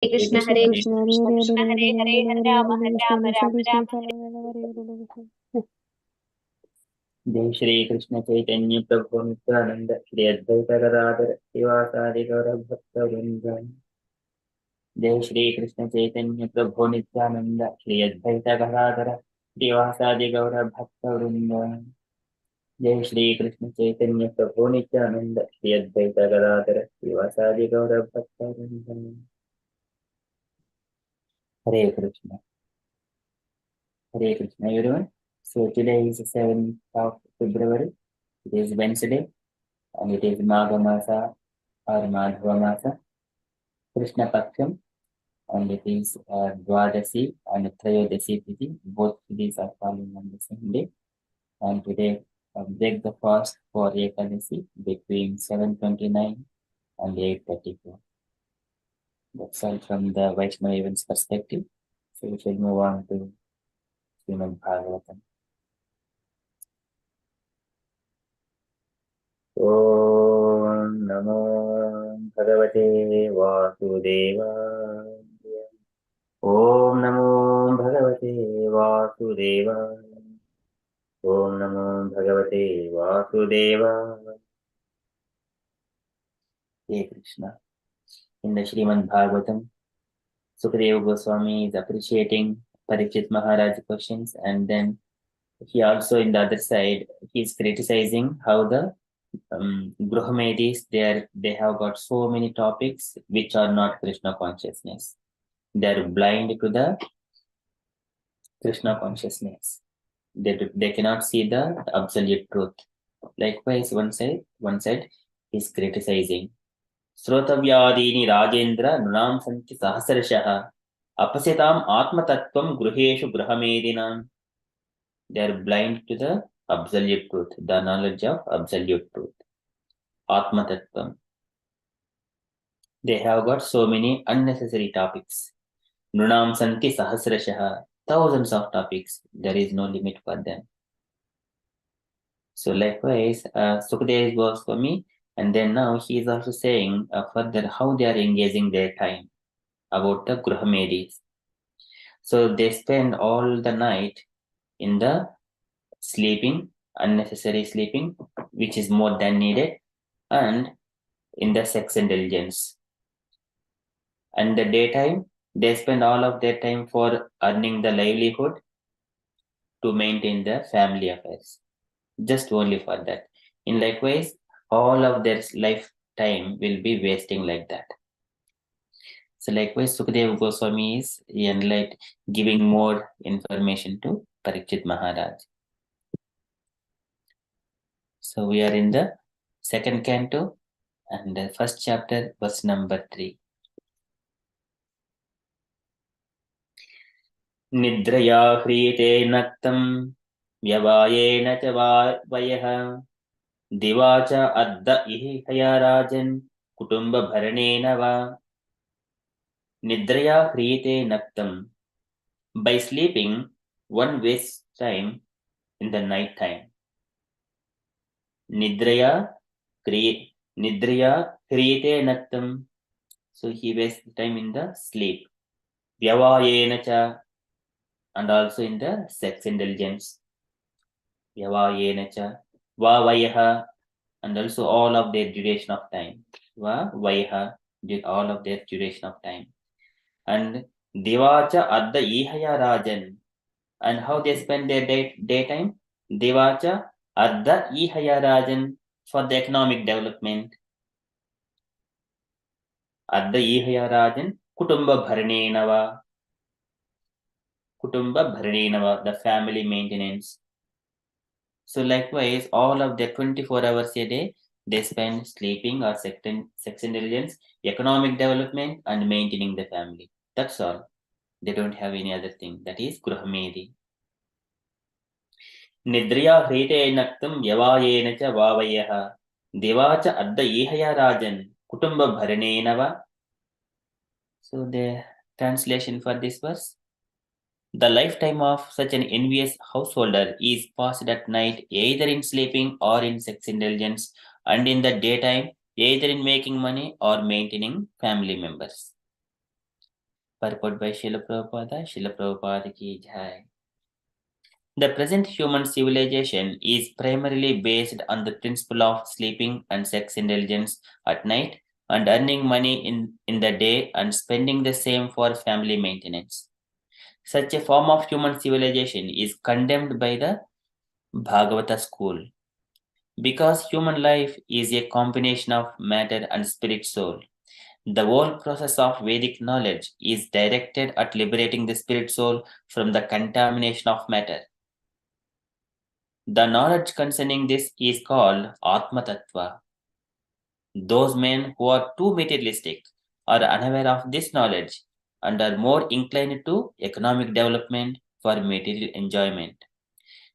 Krishna Krishna Hare Krishna Krishna Krishna Hare Hare Hare Rama Hare Rama Rama Rama Hare जय श्री कृष्ण चैतन्य प्रभु नित्यानंद श्री अद्वैत गदाधर शिवासादि गौर भक्त वृंद। जय श्री कृष्ण चैतन्य प्रभु नित्यानंद श्री अद्वैत गदाधर शिवासादि गौर भक्त वृंद। जय श्री कृष्ण चैतन्य प्रभु नित्यानंद श्री अद्वैत गदाधर शिवासादि गौर भक्त वृंद। Hare Krishna everyone. So today is 7th of February. It is Wednesday and it is Magha Masa or Madhva Masa, Krishna Paksham, and it is Dwadasi and Trayodasi Tithi. Both these are falling on the same day. And today break the fast for Ekadasi between 7:29 and 8:34. That's all from the Vaishnava events perspective. So we shall move on to Srimad Bhagavatam. ॐ नमो भगवते वासुदेवाय। ॐ नमो भगवते वासुदेवाय। ॐ नमो भगवते वासुदेवाय। Hey Krishna. In the Srimad Bhagavatam, Sukadeva Goswami is appreciating Parikshit Maharaj questions, and then he also, in the other side, he is criticizing how the Gruhamedis, they have got so many topics which are not Krishna consciousness. They are blind to the Krishna consciousness. They cannot see the absolute truth. Likewise, one side is criticizing. Srotavyadini Rajendra Nunam Santi Sahasrashah Apasitam Atmatattvam Gruheshu Gruhamedinam. They are blind to the absolute truth, the knowledge of absolute truth. Atmatattvam. They have got so many unnecessary topics. Nunam Santi Sahasrashah. Thousands of topics. There is no limit for them. So likewise, Sukadeva Goswami, and then now he is also saying further how they are engaging their time about the Gruhamedis. So they spend all the night in the sleeping, unnecessary sleeping, which is more than needed, and in the sex indulgence. And the daytime, they spend all of their time for earning the livelihood to maintain the family affairs. Just only for that. In likewise, all of their lifetime will be wasting like that. So likewise, Sukadeva Goswami is giving more information to Parikshit Maharaj. So we are in the second canto and the first chapter, verse number 3. Nidraya hriyate naktam vyavayena cha vayaha divacha adda ihaya rajan kutumba bharanena va. Nidraya hriyate naktam. By sleeping, one wastes time in the night time. Nidraya hriyate naktam. So he wastes time in the sleep. Vyavayena cha, and also in the sex indulgence. Vyavayena cha. Vavayaha, and also all of their duration of time. Vavayaha, all of their duration of time. And Devacha adda ihaya rajan. And how they spend their daytime? Devacha adda ihaya rajan, for the economic development. Adda ihaya rajan kutumba bharanenava. Kutumba bharanenava, the family maintenance. So likewise, all of their 24 hours a day, they spend sleeping or sex intelligence, economic development, and maintaining the family. That's all. They don't have any other thing. That is Gruhamedi. Nidriya hrite naktam yavayena cha vavayaha devacha adda ihaya rajan kutumba bharanenava. So the translation for this verse: the lifetime of such an envious householder is passed at night either in sleeping or in sex indulgence, and in the daytime either in making money or maintaining family members. Purport by Srila Prabhupada. Srila Prabhupada ki jai. The present human civilization is primarily based on the principle of sleeping and sex indulgence at night and earning money in the day and spending the same for family maintenance. Such a form of human civilization is condemned by the Bhagavata school because human life is a combination of matter and spirit soul. The whole process of Vedic knowledge is directed at liberating the spirit soul from the contamination of matter. The knowledge concerning this is called Atma Tattva. Those men who are too materialistic are unaware of this knowledge and are more inclined to economic development for material enjoyment.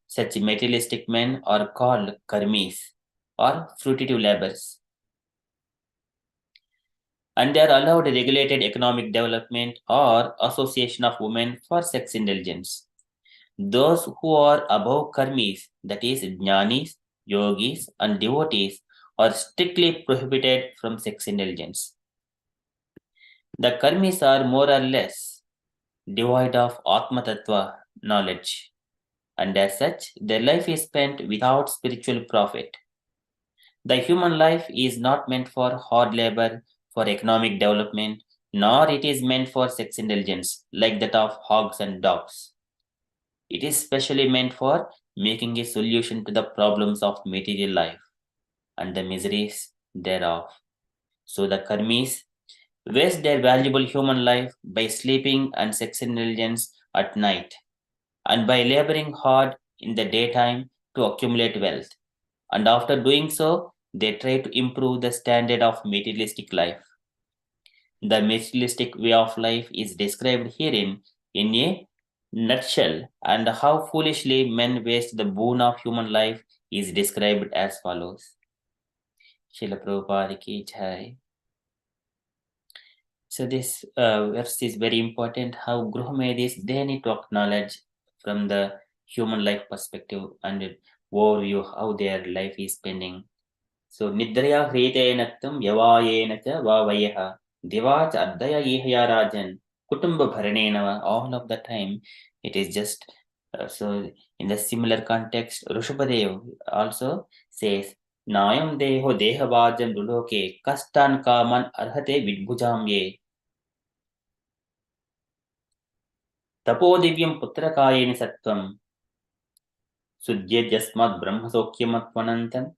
Such materialistic men are called karmis or fruitive laborers, and they are allowed regulated economic development or association of women for sex indulgence. Those who are above karmis, that is, jnanis, yogis, and devotees, are strictly prohibited from sex indulgence. The karmis are more or less devoid of Atma Tattva knowledge, and as such, their life is spent without spiritual profit. The human life is not meant for hard labor, for economic development, nor it is meant for sex indulgence like that of hogs and dogs. It is specially meant for making a solution to the problems of material life and the miseries thereof. So the karmis waste their valuable human life by sleeping and sex indulgence at night and by laboring hard in the daytime to accumulate wealth. And after doing so, they try to improve the standard of materialistic life. The materialistic way of life is described herein in a nutshell, and how foolishly men waste the boon of human life is described as follows. Srila Prabhupada ki jai. So this verse is very important. How Gruhamedis they need to acknowledge from the human life perspective and overview how their life is spending. So Nidraya Hridenaktam Yavayena cha Vavayaha Diva cha Adaya Ihya Rajan Kutumba Bharanenava. All of the time it is just so in the similar context Rushabhadev also says Nayam Deho Dehavajam Ruloke Kastan Kaman Arhate Vidbhujam Ye Tapodivyam Putrakayeni Sattvam Sujye Jasmat Brahmasokyamatvanantam.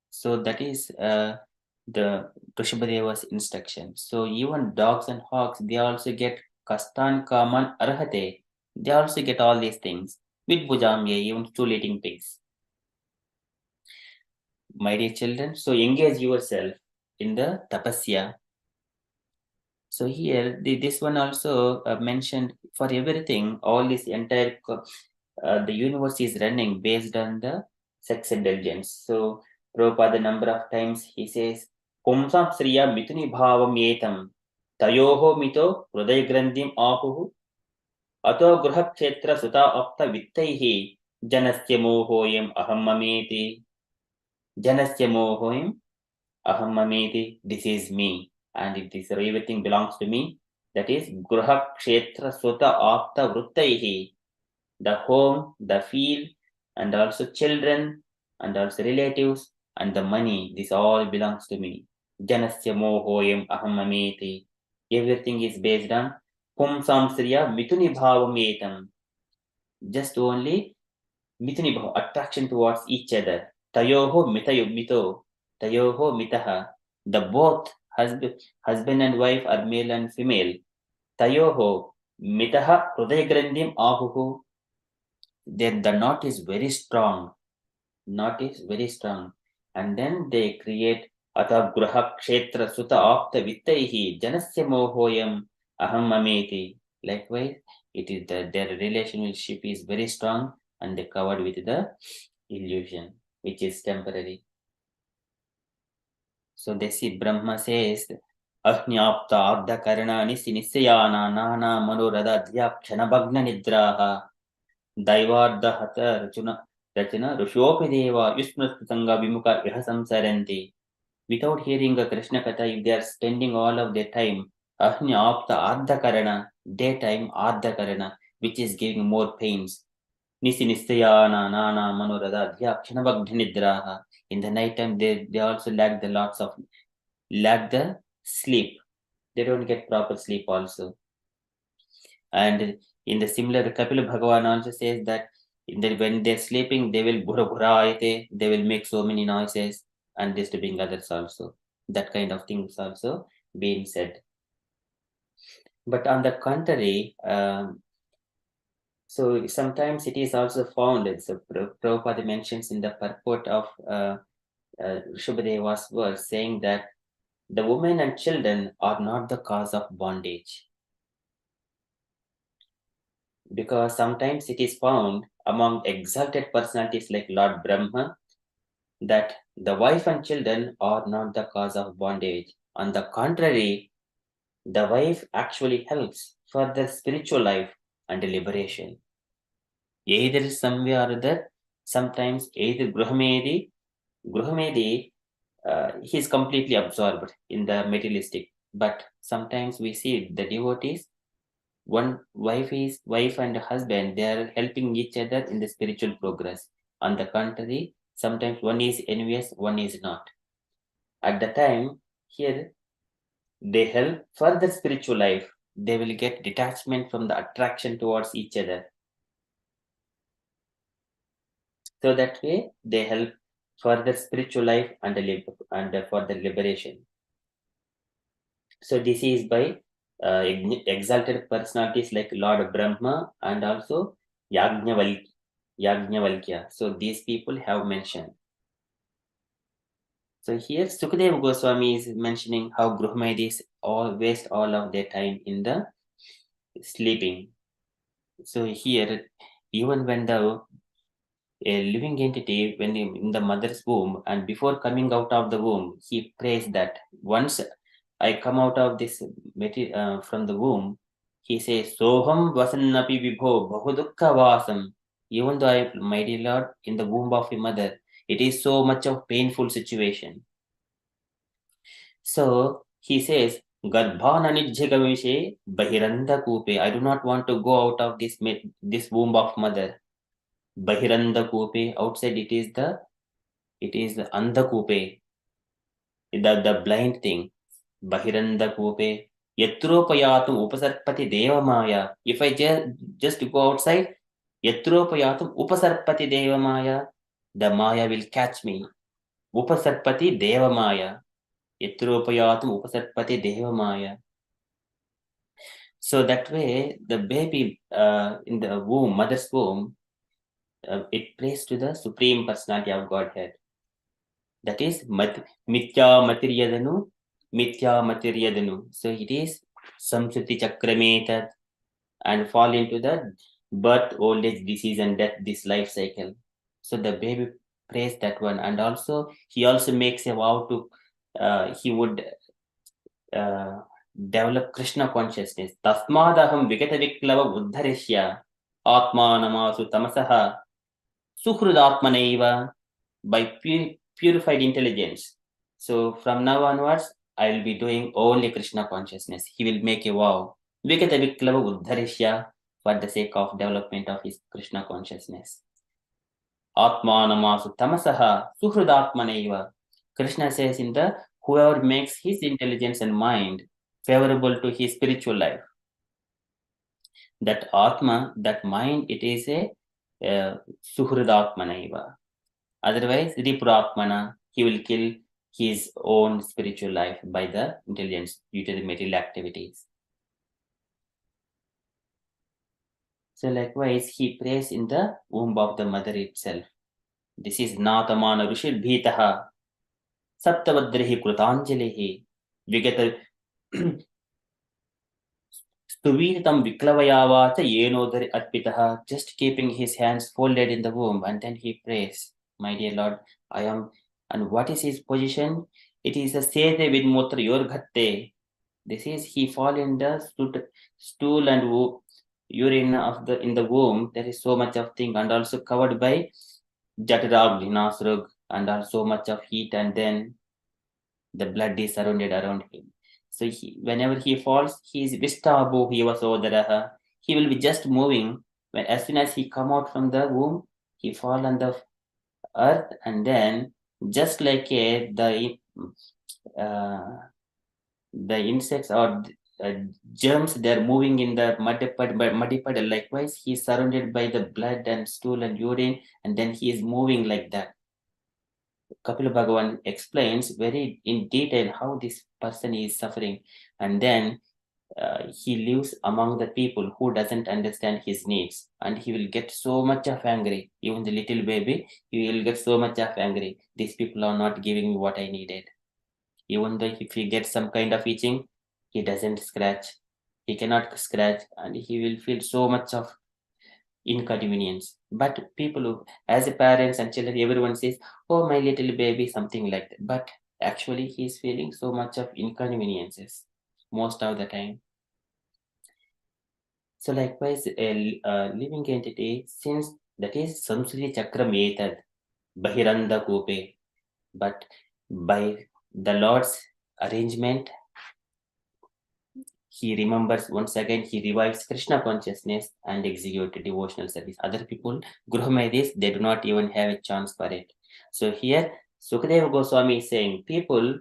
So that is the Rishabhadeva's instruction. So even dogs and hogs, they also get kastan, kaman, arhate. They also get all these things. With bujamye, even stool-eating pigs. My dear children, so engage yourself in the tapasya. So here, this one also mentioned for everything, all this entire, the universe is running based on the sex indulgence. So Prabhupada, number of times he says, Pumsam Sriya Mituni Bhavam Yetam, Tayoho Mito Hruday Grandim Ahuhu, Ato Gruha Kshetra Suta Apta Vittaihi, Janasya Mohoyam Ahammameti, Janasya Mohoyam Ahammameti, this is me, and it is everything belongs to me. That is Gruha Kshetra Suta Apta Vrittaihi, the home, the field, and also children, and also relatives, and the money. This all belongs to me. Janasya mohoyam ahamameti. Everything is based on Pum Samsriya Mituni Bhavametam. Just only Mituni Bhava, attraction towards each other. Tayoho mitayo mito. Tayoho mitaha. The both husband and wife are male and female. Tayoho mitaha hridayagrandim ahuhu. Then the knot is very strong. Knot is very strong. And then they create Ata Gruha Kshetra Suta Apta Vittaihi Janasya Mohoyam Aham Mameti. Likewise, it is their relationship is very strong and they covered with the illusion, which is temporary. So they see Brahma says Ahnyapta Abda Karanani Sinisayana Nana Manorada Dhyakshana Bhagna Nidraha Daivarda Hata Rachana Rushyopi Deva Yusmrasanga Vimuka Viha Samsaranti. Without hearing a Krishna Katha, if they are spending all of their time Ahnya Apta Ardhakarana, daytime Ardhakarana, which is giving more pains. Nisi Nistayana Nana Manoradha Kshanabagdhi Nidraha. In the night time, they also lack the sleep. They don't get proper sleep also. And in the similar, Kapila Bhagavan also says that when they're sleeping, they will they will make so many noises and disturbing others also. That kind of things also being said. But on the contrary, so sometimes it is also found, so Prabhupada mentions in the purport of Shubhadeva's verse, saying that the women and children are not the cause of bondage. Because sometimes it is found among exalted personalities like Lord Brahma that the wife and children are not the cause of bondage. On the contrary, the wife actually helps for the spiritual life and liberation. Either some way or other, sometimes either Gruhamedi, he is completely absorbed in the materialistic. But sometimes we see the devotees, one wife and husband, they are helping each other in the spiritual progress. On the contrary, sometimes one is envious, one is not. At the time, here they help further spiritual life. They will get detachment from the attraction towards each other. So that way they help further spiritual life and for the liberation. So this is by exalted personalities like Lord Brahma and also Yajnavalkya. So these people have mentioned. So here Sukadeva Goswami is mentioning how Gruhmadis all waste all of their time in the sleeping. So here, even when a living entity, when in the mother's womb and before coming out of the womb, he prays that once I come out of this from the womb, he says, Soham vasannapi vibho bahudukka vasam. Even though I, my dear Lord, in the womb of a mother, it is so much of painful situation. So he says, Garbhananijjagavishe bahiranda kupe. I do not want to go out of this womb of mother. Bahiranda kupe. Outside it is the anda kupe, the blind thing. Bahiranda kupe. Yatropayatum upasarpati devamaya. If I just go outside, yatropayatum upasarpati devamaya, the Maya will catch me. Upasarpati devamaya. Yatropayatum upasarpati devamaya. So that way, the baby in the womb, mother's womb, it prays to the Supreme Personality of Godhead. That is Mithya Materiyadanu, Mithya Materiyadanu. So it is Samsruti Chakrameta and fall into the birth, old age, disease, and death, this life cycle. So the baby prays that one, and also he also makes a vow to he would develop Krishna consciousness. Tasmadaham Vigata Viklava Uddharishya Atmanamasu Tamasaha Suhrudatmanaiva, by purified intelligence. So from now onwards, I will be doing only Krishna consciousness. He will make a vow. Vigata Viklava Uddharishya, for the sake of development of his Krishna consciousness. Atmanamasu Tamasaha Suhrudatmanaiva. Krishna says in the whoever makes his intelligence and mind favorable to his spiritual life, that Atma, that mind, it is a Suhrudatmanaiva. Otherwise, Ripuratmana, he will kill his own spiritual life by the intelligence due to the material activities. So likewise, he prays in the womb of the mother itself. This is Natamana Rushir Bhitaha Saptavadrihi Krutanjalihi Vigata Stuvitam Viklavayavacha Yenodari Arpitaha, just keeping his hands folded in the womb, and then he prays, My dear Lord, I am. And what is his position? It is a Sede Vidmutra Yorghatte. This is he fall in the stool and urine of in the womb. There is so much of thing, and also covered by Jatarag, Linasrug, and also much of heat, and then the blood is surrounded around him. So whenever he falls, he is Vishtabu, he was Odaraha. He will be just moving. When as soon as he come out from the womb, he fall on the earth, and then just like uh, the insects or germs, they're moving in the muddy puddle. Likewise, he's surrounded by the blood and stool and urine, and then he is moving like that. Kapila Bhagavan explains very in detail how this person is suffering, and then he lives among the people who doesn't understand his needs, and he will get so much of angry. Even the little baby, he will get so much of angry. These people are not giving me what I needed. Even though if he gets some kind of itching, he doesn't scratch. He cannot scratch, and he will feel so much of inconvenience. But people who, as a parents and children, everyone says, "Oh, my little baby," something like that. But actually, he is feeling so much of inconveniences most of the time. So likewise, a living entity, since that is samsari chakram etad, bahiranda kupe, but by the Lord's arrangement, he remembers once again, he revives Krishna consciousness and execute devotional service. Other people, Gruhamadis, they do not even have a chance for it. So here, Sukadeva Goswami is saying, people,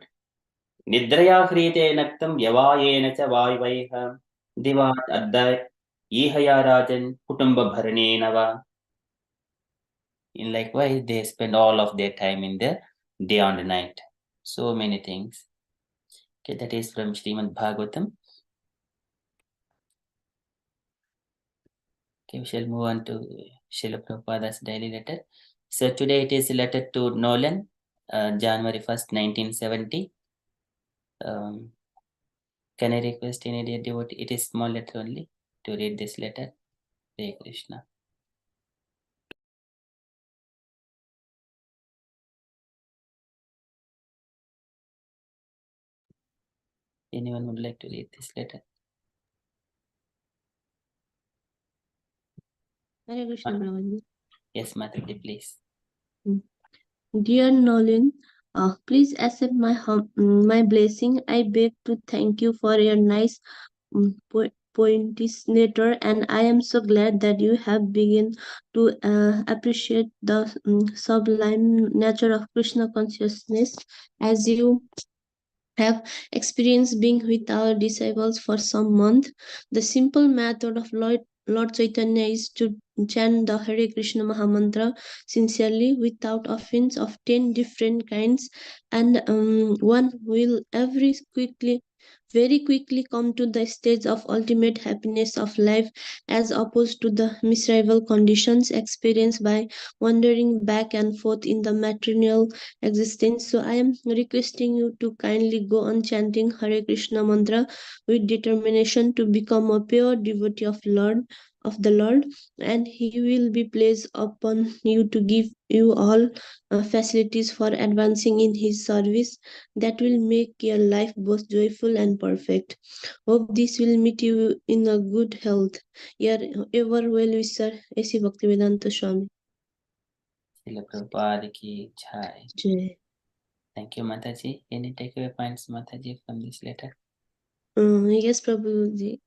Nidraya Krite Naktam Yavayena Cha Vayvaiha Divat Adda Ihaya Rajan Kutumba Bharanenava. In likewise, they spend all of their time in the day and night. So many things. Okay, that is from Srimad Bhagavatam. Okay, we shall move on to Srila Prabhupada's daily letter. So today it is letter to Nolan, January 1st, 1970. Can I request any dear devotee? It is small letter only to read this letter. Hare Krishna. Anyone would like to read this letter? Hare Krishna, Prabhuji. Yes, Mataji, please. Dear Nolan, please accept my blessing. I beg to thank you for your nice pointless letter, and I am so glad that you have begun to appreciate the sublime nature of Krishna consciousness as you have experienced being with our disciples for some month. The simple method of Lord Chaitanya is to chant the Hare Krishna Mahamantra sincerely without offense of 10 different kinds, and one will very quickly come to the stage of ultimate happiness of life, as opposed to the miserable conditions experienced by wandering back and forth in the material existence. So I am requesting you to kindly go on chanting Hare Krishna mantra with determination to become a pure devotee of the Lord, and He will be pleased upon you to give you all facilities for advancing in His service that will make your life both joyful and perfect. Hope this will meet you in a good health. Your ever well wisher, A.C. Bhaktivedanta Swami. Srila Prabhupada ki jai. Jai. Thank you, Mataji. Any takeaway points, Mataji, from this letter? Yes, Prabhuji.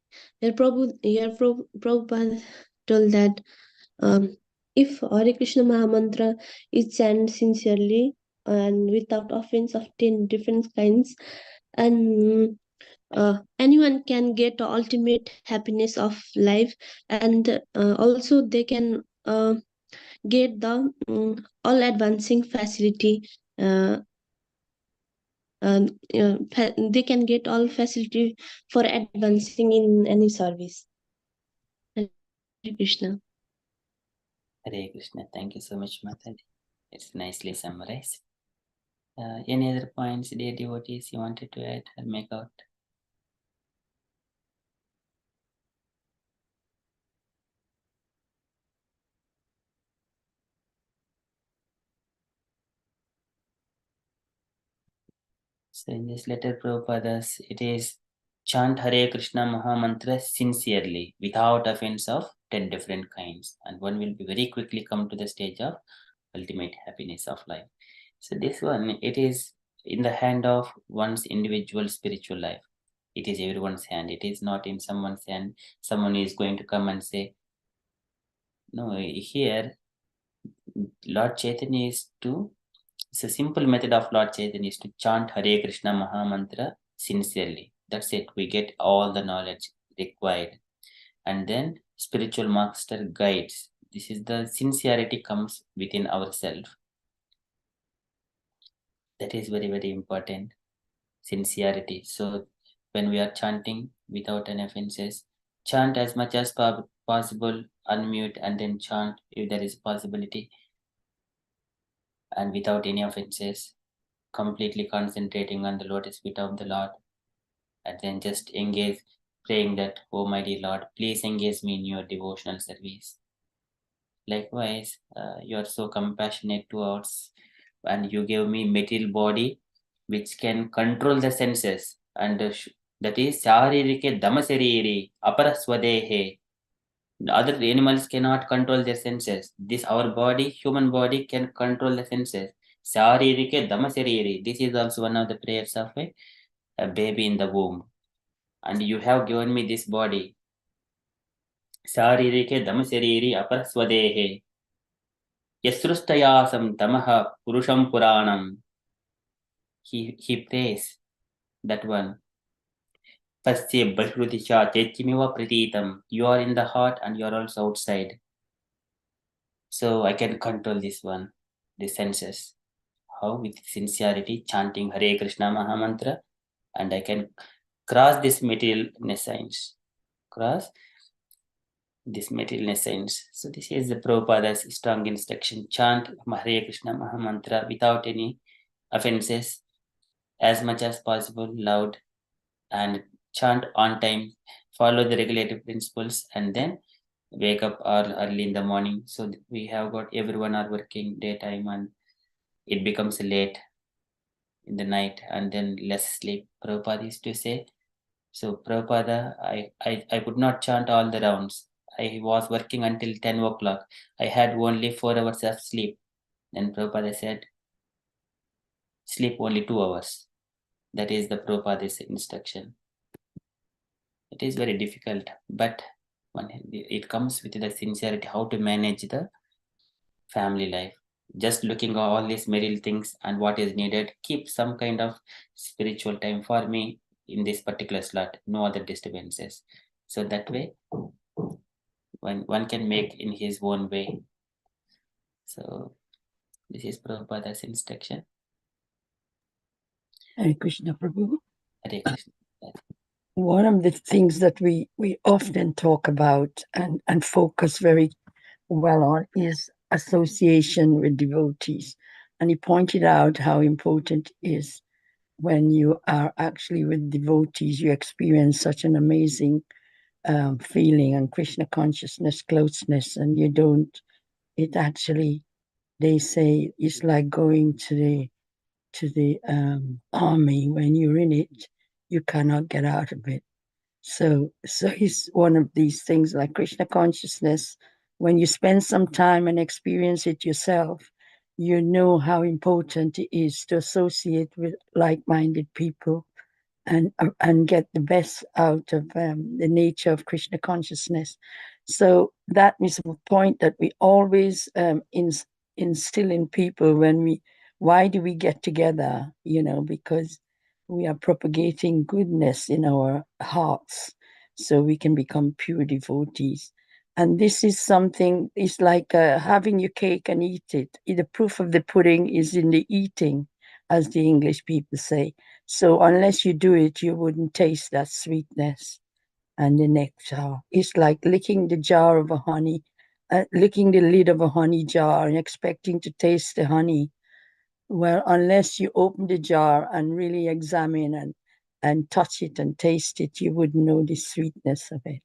Prabhupada told that if Hare Krishna Mahamantra is chanted sincerely and without offense of 10 different kinds, and anyone can get the ultimate happiness of life, and also they can get the all advancing facility. Uh, they can get all facility for advancing in any service. Hare Krishna. Hare Krishna. Thank you so much, Mataji. It's nicely summarized. Any other points, dear devotees, you wanted to add or make out? So in this letter, Prabhupada, it is chant Hare Krishna Mahamantra sincerely, without offense of 10 different kinds, and one will be very quickly come to the stage of ultimate happiness of life. So this one, it is in the hand of one's individual spiritual life. It is everyone's hand. It is not in someone's hand. Someone is going to come and say, no, here Lord Chaitanya is to, it's a simple method of Lord Chaitanya is to chant Hare Krishna Maha Mantra sincerely. That's it. We get all the knowledge required. And then spiritual master guides. This is the sincerity comes within ourselves. That is very, very important. Sincerity. So when we are chanting without any offenses, chant as much as possible, unmute and then chant if there is possibility, and without any offenses, completely concentrating on the lotus feet of the Lord, and then just engage, praying that, oh mighty Lord, please engage me in your devotional service. Likewise, you are so compassionate towards, and you gave me material body which can control the senses, and that is Sharirike Damasariri Aparaswadehe. Other animals cannot control their senses. This our body, human body, can control the senses. Sharirike Damasariri. This is also one of the prayers of a baby in the womb. And you have given me this body. Sharirike Damasariri Aparaswadehe. Yasrustayasam Tamaha Purusham Puranam. He prays that one. Tasya Bashrutisha Chechimiva Pratitam. You are in the heart and you are also outside. So I can control this one, the senses. How? With sincerity, chanting Hare Krishna Maha Mantra, and I can cross this material nescience. Cross this material nescience. So this is the Prabhupada's strong instruction. Chant Hare Krishna Maha Mantra without any offenses, as much as possible, loud, and chant on time. Follow the regulative principles, and then wake up early in the morning. So we have got everyone are working daytime, and it becomes late in the night, and then less sleep. Prabhupada used to say, so Prabhupada, I could not chant all the rounds. I was working until 10 o'clock. I had only 4 hours of sleep. Then Prabhupada said, sleep only 2 hours. That is the Prabhupada's instruction. It is very difficult, but when it comes with the sincerity, how to manage the family life. Just looking at all these material things and what is needed, keep some kind of spiritual time for me in this particular slot, no other disturbances. So that way, one can make in his own way. So this is Prabhupada's instruction. Hare Krishna Prabhu. Hare Krishna. One of the things that we often talk about and focus very well on is association with devotees. And he pointed out how important it is when you are actually with devotees, you experience such an amazing feeling and Krishna consciousness, closeness, and you don't, it actually, they say it's like going to the army. When you're in it, you cannot get out of it. So it's one of these things like Krishna consciousness. When you spend some time and experience it yourself, you know how important it is to associate with like-minded people and get the best out of the nature of Krishna consciousness. So that is a point that we always instill in people why do we get together? Because we are propagating goodness in our hearts so we can become pure devotees. And this is something, it's like having your cake and eat it. The proof of the pudding is in the eating, as the English people say. So unless you do it, you wouldn't taste that sweetness and the nectar. It's like licking the jar of a honey, licking the lid of a honey jar and expecting to taste the honey. Well, unless you open the jar and really examine and touch it and taste it, you wouldn't know the sweetness of it.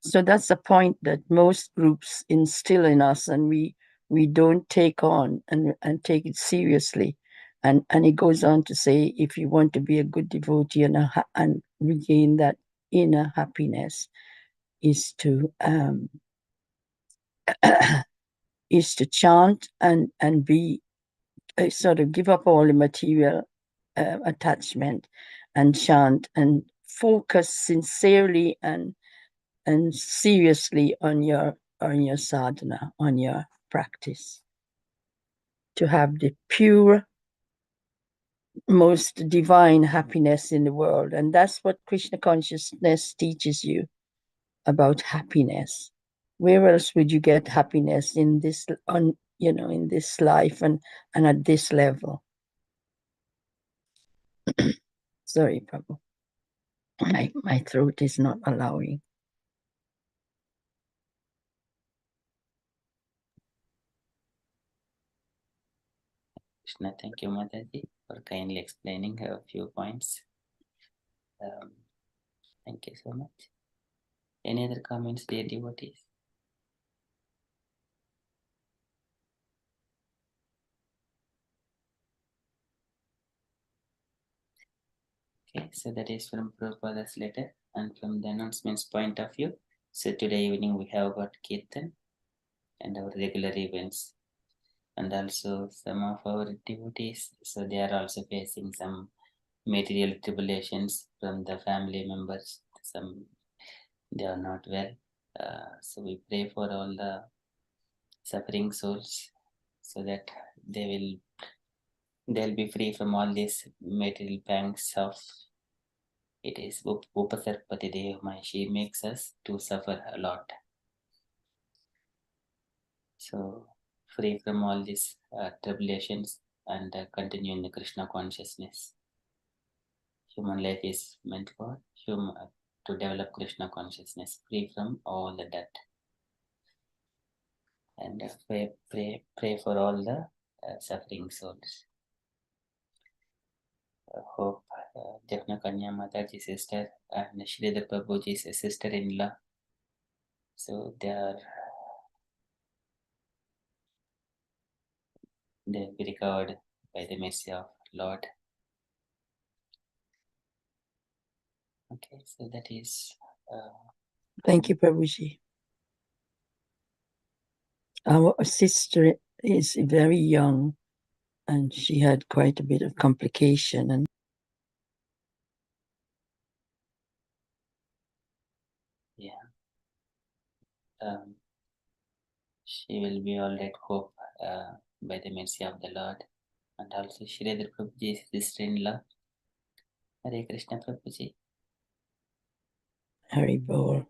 So that's the point that most groups instill in us, and we don't take on and take it seriously. And it goes on to say, if you want to be a good devotee and regain that inner happiness, is to is to chant and be sort of give up all the material attachment and chant and focus sincerely and seriously on your sadhana, on your practice, to have the pure, most divine happiness in the world. And that's what Krishna consciousness teaches you about happiness. Where else would you get happiness in this in this life and at this level? Sorry, Prabhu. My throat is not allowing. Krishna, thank you, Mataji, for kindly explaining a few points. Thank you so much. Any other comments, dear devotees? Okay, so that is from Prabhupada's letter, and from the announcements point of view. So today evening we have got Kirtan and our regular events, and also some of our devotees, so they are also facing some material tribulations from the family members. Some they are not well, so we pray for all the suffering souls, so that they'll be free from all these material pangs of it is Upasarpati Devamai. She makes us to suffer a lot. So free from all these tribulations and continue in the Krishna consciousness. Human life is meant for to develop Krishna consciousness, free from all the debt. And pray for all the suffering souls. Hope Jagna Kanya Mataji's sister and Sridhar Prabhuji's sister-in-law. So they'll be recovered by the mercy of Lord. Okay, so that is. Thank you, Prabhuji. Our sister is very young, and she had quite a bit of complication, and yeah, she will be all right. Hope by the mercy of the Lord, and also Sridhar Prabhuji's sister-in-law. Hare Krishna Prabhuji. Hari Bol.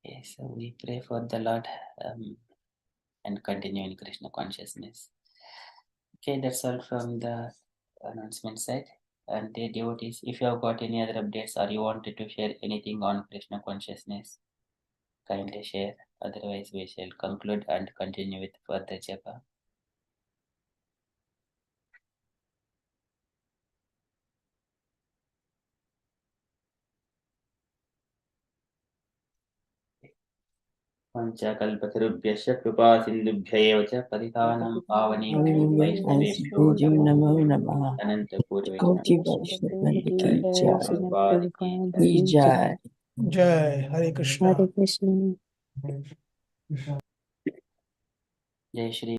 Okay, so we pray for the Lord and continue in Krishna consciousness. Okay, that's all from the announcement side. And the devotees, if you have got any other updates or you wanted to share anything on Krishna consciousness, kindly share. Otherwise, we shall conclude and continue with further japa. पञ्चकल्पतरुभ्यश्च कृपा सिन्धुभ्य एव च पतितानां पावनेभ्यो वैष्णवेभ्यो नमो नमः। कोटि वैष्णव की जय। जय हरे कृष्णा। जय श्री